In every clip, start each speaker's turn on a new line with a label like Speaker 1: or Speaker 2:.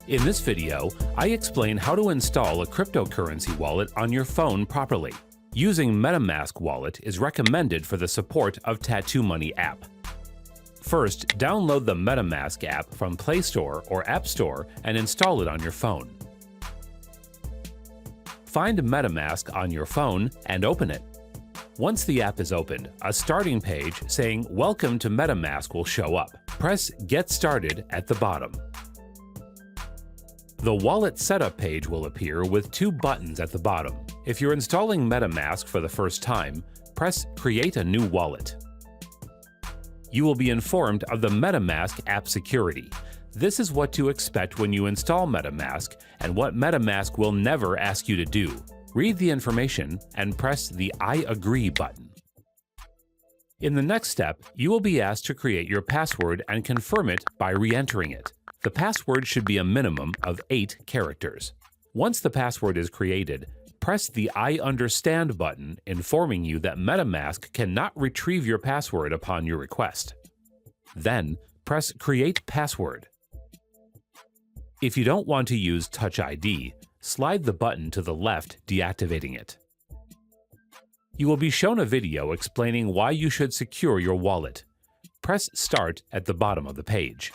Speaker 1: In this video, I explain how to install a cryptocurrency wallet on your phone properly. Using Metamask wallet is recommended for the support of TattooMoney app. First, download the Metamask app from Play Store or App Store and install it on your phone. Find Metamask on your phone and open it. Once the app is opened, a starting page saying "Welcome to Metamask" will show up. Press Get Started at the bottom. The wallet setup page will appear with two buttons at the bottom. If you're installing Metamask for the first time, press Create a new wallet. You will be informed of the Metamask app security. This is what to expect when you install Metamask and what Metamask will never ask you to do. Read the information and press the I agree button. In the next step, you will be asked to create your password and confirm it by re-entering it. The password should be a minimum of 8 characters. Once the password is created, press the I understand button informing you that Metamask cannot retrieve your password upon your request. Then, press Create Password. If you don't want to use Touch ID, slide the button to the left, deactivating it. You will be shown a video explaining why you should secure your wallet. Press Start at the bottom of the page.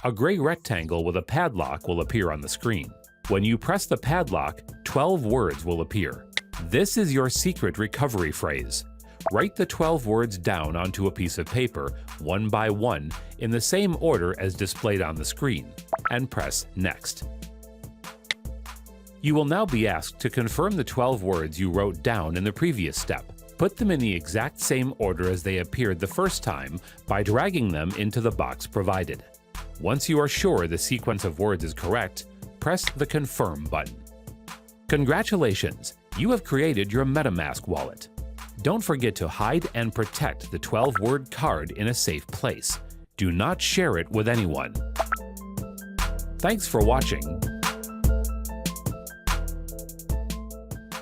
Speaker 1: A gray rectangle with a padlock will appear on the screen. When you press the padlock, 12 words will appear. This is your secret recovery phrase. Write the 12 words down onto a piece of paper, one by one, in the same order as displayed on the screen, and press Next. You will now be asked to confirm the 12 words you wrote down in the previous step. Put them in the exact same order as they appeared the first time by dragging them into the box provided. Once you are sure the sequence of words is correct, press the Confirm button. Congratulations! You have created your Metamask wallet. Don't forget to hide and protect the 12-word card in a safe place. Do not share it with anyone. Thanks for watching.